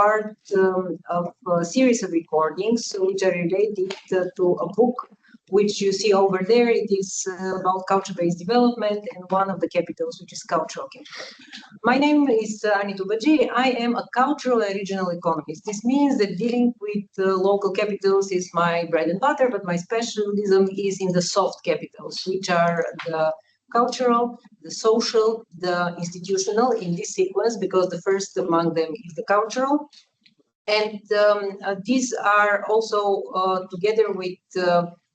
part of a series of recordings which are related to a book which you see over there. It is about culture-based development and one of the capitals, which is cultural capital. My name is Annie Tubadji. I am a cultural and regional economist. This means that dealing with local capitals is my bread and butter, but my specialism is in the soft capitals, which are the cultural, the social, the institutional in this sequence, because the first among them is the cultural. And these are also together with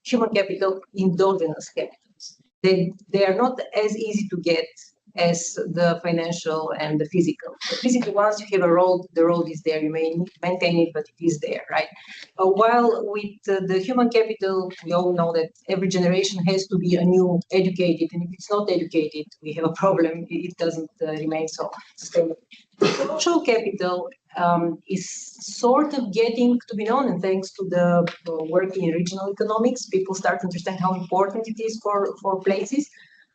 human capital, endogenous capitals. They are not as easy to get as the financial and the physical. The physical ones, you have a road, the road is there, you may maintain it, but it is there, right? While with the human capital, we all know that every generation has to be anew educated, and if it's not educated, we have a problem, it doesn't remain so sustainable. Social capital is sort of getting to be known, and thanks to the work in regional economics, people start to understand how important it is for places.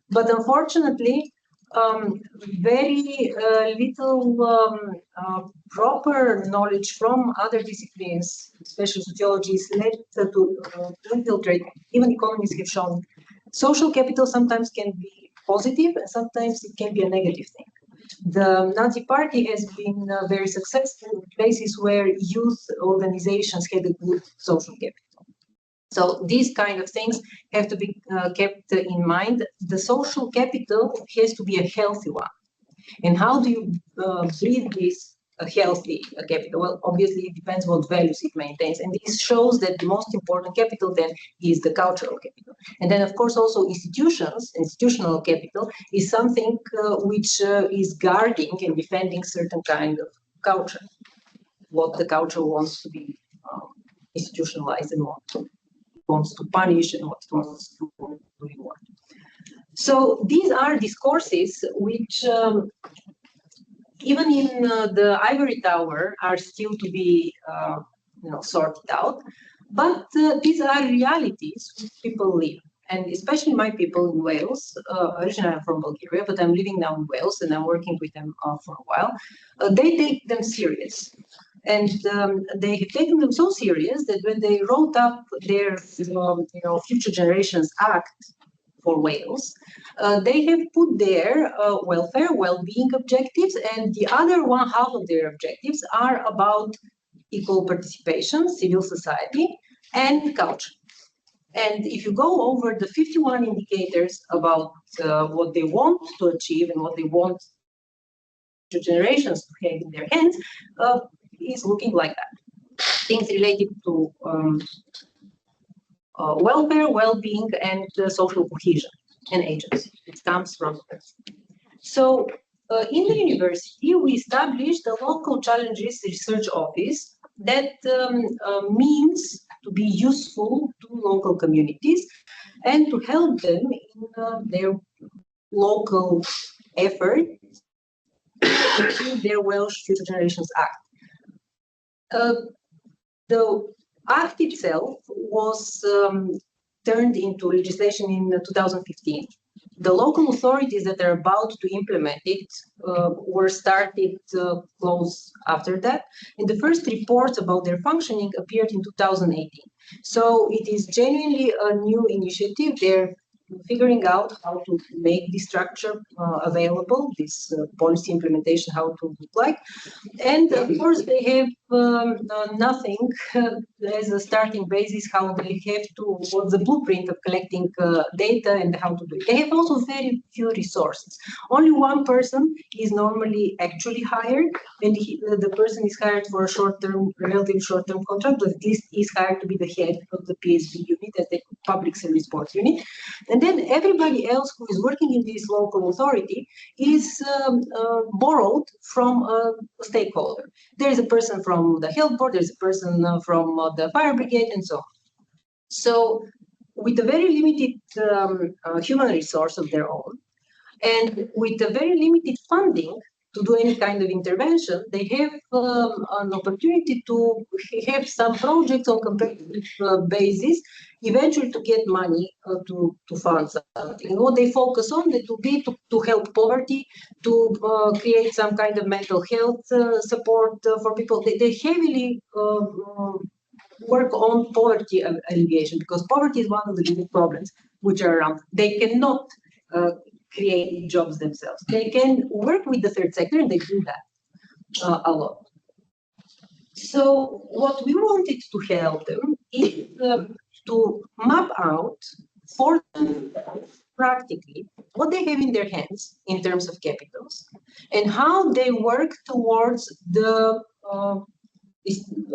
But unfortunately, very little proper knowledge from other disciplines, especially sociology, is led to infiltrate. Even economists have shown social capital sometimes can be positive and sometimes it can be a negative thing. The Nazi Party has been very successful in places where youth organizations had a good social capital. So these kind of things have to be kept in mind. The social capital has to be a healthy one. And how do you breed this healthy capital? Well, obviously, it depends what values it maintains. And this shows that the most important capital then is the cultural capital. And then, of course, also institutions, institutional capital is something which is guarding and defending certain kind of culture, what the culture wants to be institutionalized and what wants to punish and what wants to reward. So these are discourses which, even in the ivory tower, are still to be sorted out. But these are realities which people live. And especially my people in Wales, originally I'm from Bulgaria, but I'm living now in Wales and I'm working with them for a while. They take them serious. And they have taken them so serious that when they wrote up their Future Generations Act for Wales, they have put their welfare, well-being objectives, and the other one half of their objectives are about equal participation, civil society, and culture. And if you go over the 51 indicators about what they want to achieve and what they want future generations to have in their hands, is looking like that. Things related to welfare, well-being, and social cohesion and agency. It comes from this. So in the university, we established a local challenges research office that means to be useful to local communities and to help them in their local effort to achieve their Welsh Future Generations Act. The act itself was turned into legislation in 2015. The local authorities that are about to implement it were started close after that, and the first reports about their functioning appeared in 2018. So it is genuinely a new initiative. They're figuring out how to make this structure available, this policy implementation, how to look like. And of course, they have nothing as a starting basis, how they have to, what's the blueprint of collecting data and how to do it. They have also very few resources. Only one person is normally actually hired, and the person is hired for a short-term, relatively short-term contract, but at least is hired to be the head of the PSB unit, as the public service board unit. And then everybody else who is working in this local authority is borrowed from a stakeholder. There is a person from the health board, there's a person from the fire brigade, and so on. So with a very limited human resource of their own, and with a very limited funding to do any kind of intervention, they have an opportunity to have some projects on competitive basis eventually to get money to fund something. And what they focus on, that will be to help poverty, to create some kind of mental health support for people. They heavily work on poverty alleviation, because poverty is one of the big problems which are around. They cannot create jobs themselves. They can work with the third sector, and they do that a lot. So what we wanted to help them is to map out for them practically what they have in their hands in terms of capitals, and how they work towards the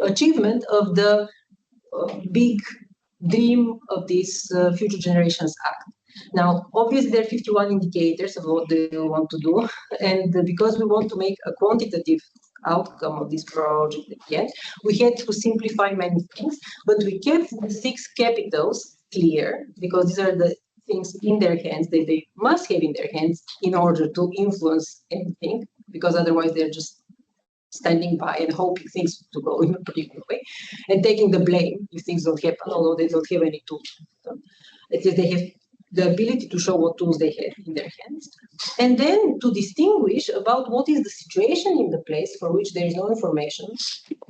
achievement of the big dream of this Future Generations Act. Now, obviously, there are 51 indicators of what they want to do, and because we want to make a quantitative outcome of this project again, we had to simplify many things, but we kept the 6 capitals clear, because these are the things in their hands that they must have in their hands in order to influence anything, because otherwise they're just standing by and hoping things to go in a particular way, and taking the blame if things don't happen, although they don't have any tools. So, they have the ability to show what tools they have in their hands, and then to distinguish about what is the situation in the place for which there is no information.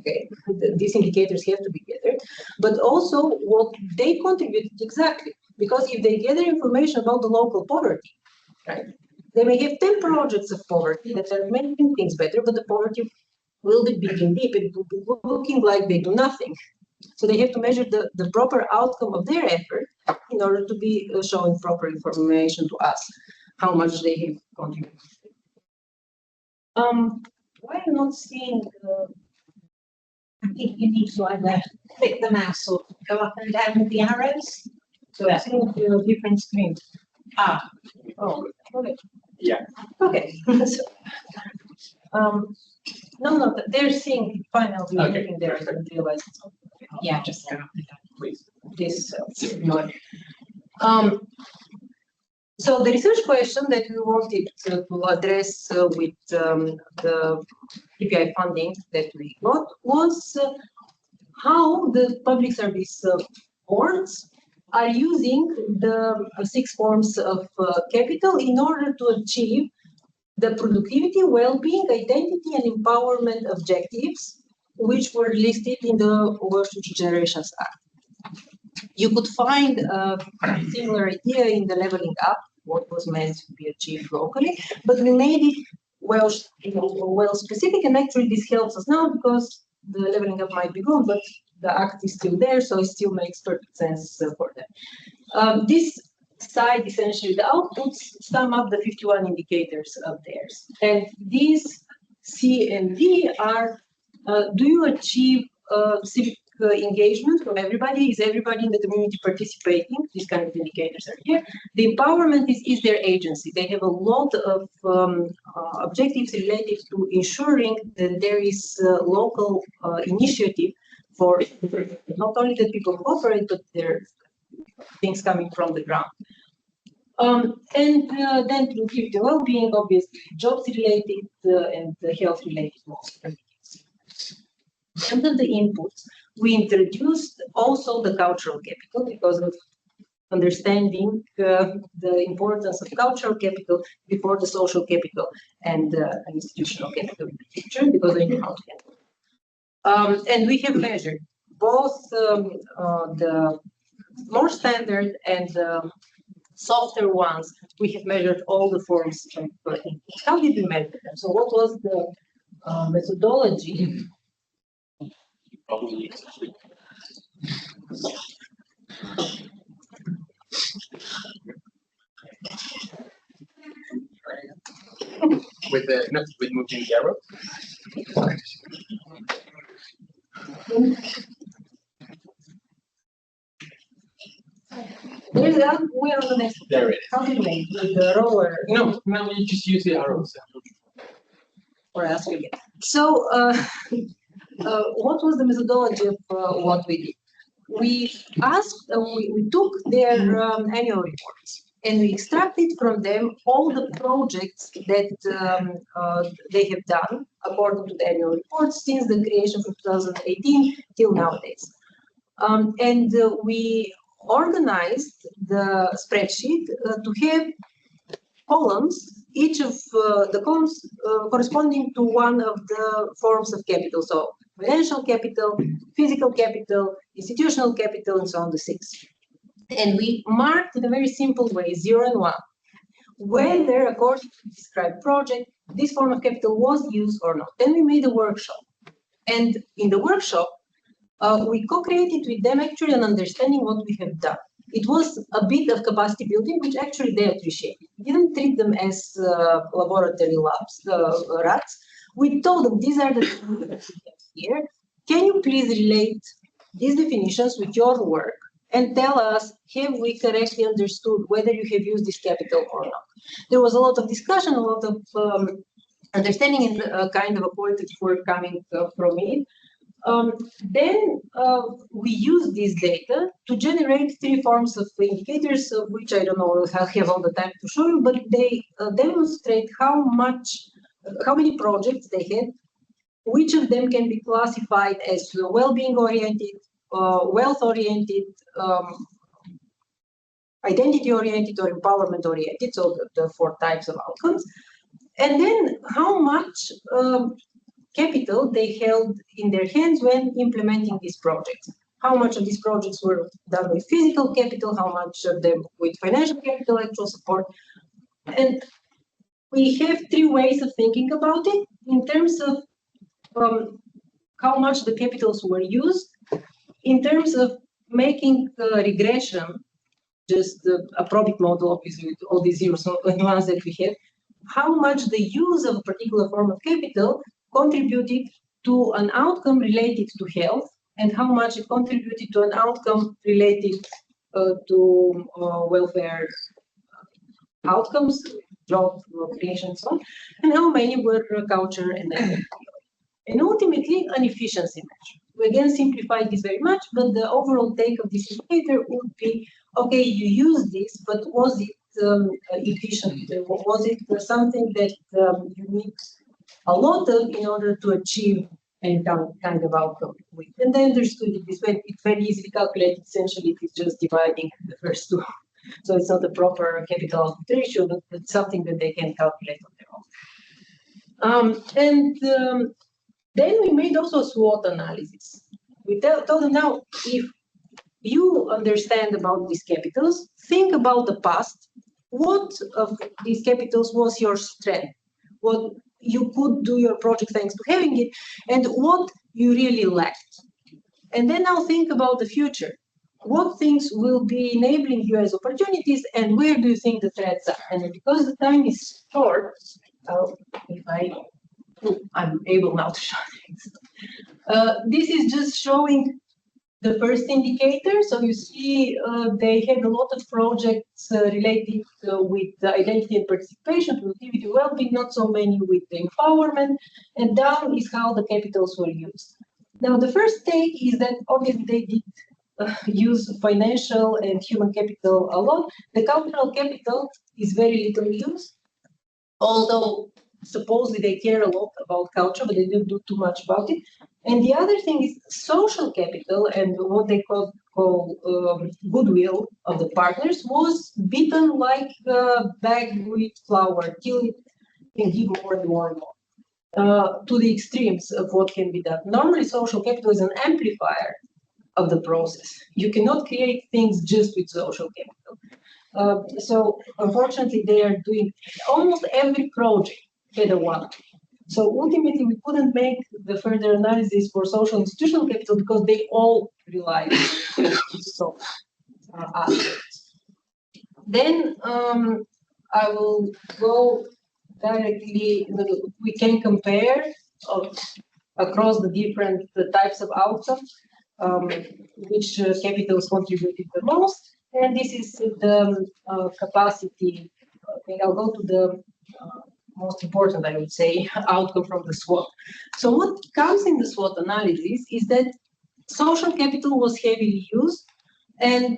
Okay, these indicators have to be gathered, but also what they contribute exactly, because if they gather information about the local poverty, right, they may have 10 projects of poverty that are making things better, but the poverty will be big and deep. It will be looking like they do nothing. So they have to measure the proper outcome of their effort in order to be showing proper information to us, how much they have contributed. Why are you not seeing? I think you need to either click the mouse or go up and down with the arrows. So I think different screens. Ah, Oh, okay. Yeah. Okay. So, no, they're seeing fine. I'll be looking there and realize. yeah, just go up and down. Please. This. So the research question that we wanted to address with the TPI funding that we got was how the public service boards are using the 6 forms of capital in order to achieve the productivity, well-being, identity, and empowerment objectives, which were listed in the Welsh Future Generations Act. You could find a similar idea in the leveling up, what was meant to be achieved locally, but we made it well specific, and actually this helps us now because the leveling up might be gone, but the act is still there, so it still makes perfect sense for them. This side, essentially, the outputs sum up the 51 indicators of theirs, and these C and D are: do you achieve civic engagement from everybody? Is everybody in the community participating? These kind of indicators are here. The empowerment is their agency. They have a lot of objectives related to ensuring that there is local initiative for not only that people cooperate, but there are things coming from the ground. And then productivity, well-being, obviously, jobs-related and health-related most. Under the inputs, we introduced also the cultural capital because of understanding the importance of cultural capital before the social capital and institutional capital in the future, because they know how to handle it. And we have measured both the more standard and softer ones. We have measured all the forms of inputs. How did we measure them? So what was the methodology? With moving the arrow. There's that. We're on the next. There it is. How do you make with the roller? No, you just use the arrows. Or ask again. So, what was the methodology of what we did? We asked, we took their annual reports, and we extracted from them all the projects that they have done according to the annual reports since the creation from 2018 till nowadays. And we organized the spreadsheet to have columns, each of the columns corresponding to one of the forms of capital. So financial capital, physical capital, institutional capital, and so on, the 6. And we marked in a very simple way, 0 and 1, whether, according to the described project, this form of capital was used or not. Then we made a workshop. And in the workshop, we co-created with them actually an understanding what we have done. It was a bit of capacity building, which actually they appreciated. We didn't treat them as laboratory labs, rats. We told them, these are the things that we have here. Can you please relate these definitions with your work and tell us, have we correctly understood whether you have used this capital or not? There was a lot of discussion, a lot of understanding, and a kind of a qualitative work coming from it. Then we use this data to generate 3 forms of indicators, of which I don't know, I'll have all the time to show you, but they demonstrate how many projects they had, which of them can be classified as well-being oriented, wealth oriented, identity oriented, or empowerment oriented, so the 4 types of outcomes, and then how much capital they held in their hands when implementing these projects. How much of these projects were done with physical capital, how much of them with financial capital, actual support. And we have 3 ways of thinking about it in terms of how much the capitals were used, in terms of making regression, just a probit model, obviously, with all these zeros and ones that we have, how much the use of a particular form of capital contributed to an outcome related to health, and how much it contributed to an outcome related to welfare outcomes, job creation, and so on, and how many were culture and identity. And ultimately, an efficiency measure. We again simplified this very much, but the overall take of this indicator would be, okay, you use this, but was it efficient? Was it something that you need a lot of in order to achieve any kind of outcome with? And they understood it this way. It's very easily calculated. Essentially, it's just dividing the first 2. So it's not a proper capital output ratio, but it's something that they can calculate on their own. Then we made also a SWOT analysis. We told them, now, if you understand about these capitals, think about the past. What of these capitals was your strength? What you could do your project thanks to having it, and what you really lacked. And then now think about the future. What things will be enabling you as opportunities, and where do you think the threats are? And because the time is short, if I'm able now to show this. This is just showing the first indicator. So you see they had a lot of projects related with identity and participation, productivity, well-being, not so many with the empowerment. And down is how the capitals were used. Now, the first take is that obviously they did use financial and human capital a lot. The cultural capital is very little used, although supposedly they care a lot about culture, but they don't do too much about it. And the other thing is social capital, and what they call goodwill of the partners was beaten like a bag with flour till it can give more and more and more to the extremes of what can be done. Normally, social capital is an amplifier of the process. You cannot create things just with social capital. So unfortunately, they are doing almost every project had a 1. So ultimately, we couldn't make the further analysis for social institutional capital because they all rely on social aspects. Then I will go directly, we can compare across the different types of outcomes, which capitals contributed the most. And this is the capacity. Okay, I'll go to the most important, I would say, outcome from the SWOT. So what comes in the SWOT analysis is that social capital was heavily used, and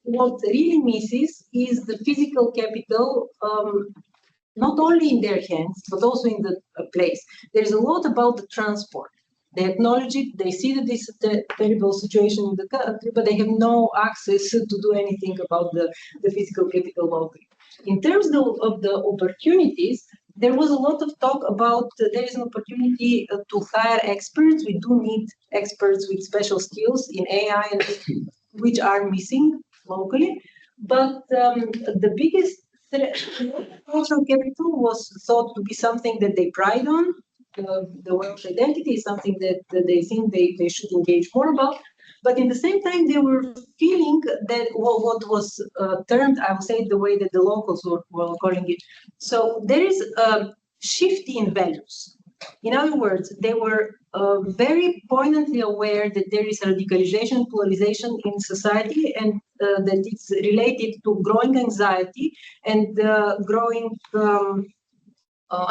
what really misses is the physical capital, not only in their hands, but also in the place. There's a lot about the transport. They acknowledge it, they see that this is a terrible situation in the country, but they have no access to do anything about the physical capital locally. In terms of the opportunities, there was a lot of talk about there is an opportunity to hire experts. We do need experts with special skills in AI, and which are missing locally. But the biggest cultural capital was thought to be something that they pride on. The Welsh identity is something that they think they should engage more about. But in the same time, they were feeling that what was termed, I would say, the way that the locals were calling it. So there is a shift in values. In other words, they were very poignantly aware that there is radicalization, polarization in society, and that it's related to growing anxiety and growing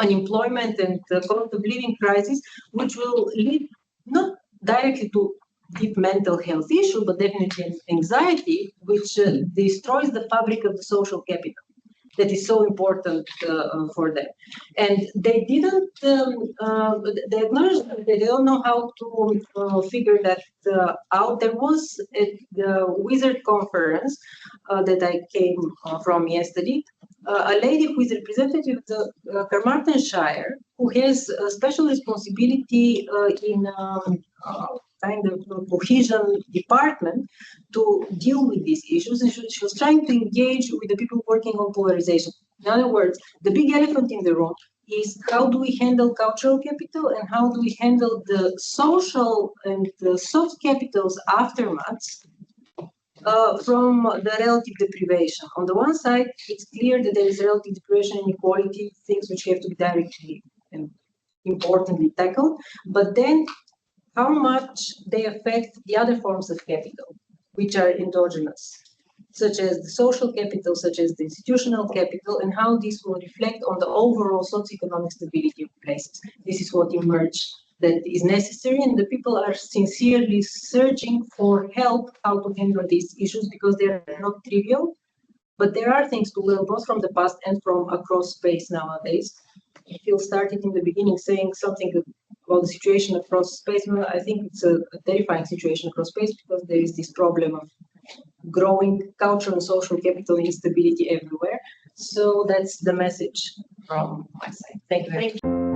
unemployment and cost of living crisis, which will lead not directly to deep mental health issue, but definitely anxiety, which destroys the fabric of the social capital that is so important for them. And they didn't, they acknowledged that they don't know how to figure that out. There was at the Wizard conference that I came from yesterday, a lady who is representative of the Carmarthenshire, who has a special responsibility in kind of cohesion department to deal with these issues, and she was trying to engage with the people working on polarization. In other words, the big elephant in the room is how do we handle cultural capital and how do we handle the social and the soft capital's aftermaths from the relative deprivation. On the one side, it's clear that there is relative deprivation, inequality, things which have to be directly and importantly tackled, but then how much they affect the other forms of capital, which are endogenous, such as the social capital, such as the institutional capital, and how this will reflect on the overall socioeconomic stability of places. This is what emerged that is necessary, and the people are sincerely searching for help how to handle these issues because they are not trivial, but there are things to learn both from the past and from across space nowadays. Phil started in the beginning saying something about the situation across space. I think it's a terrifying situation across space because there is this problem of growing cultural and social capital instability everywhere. So that's the message from my side. Thank you very much.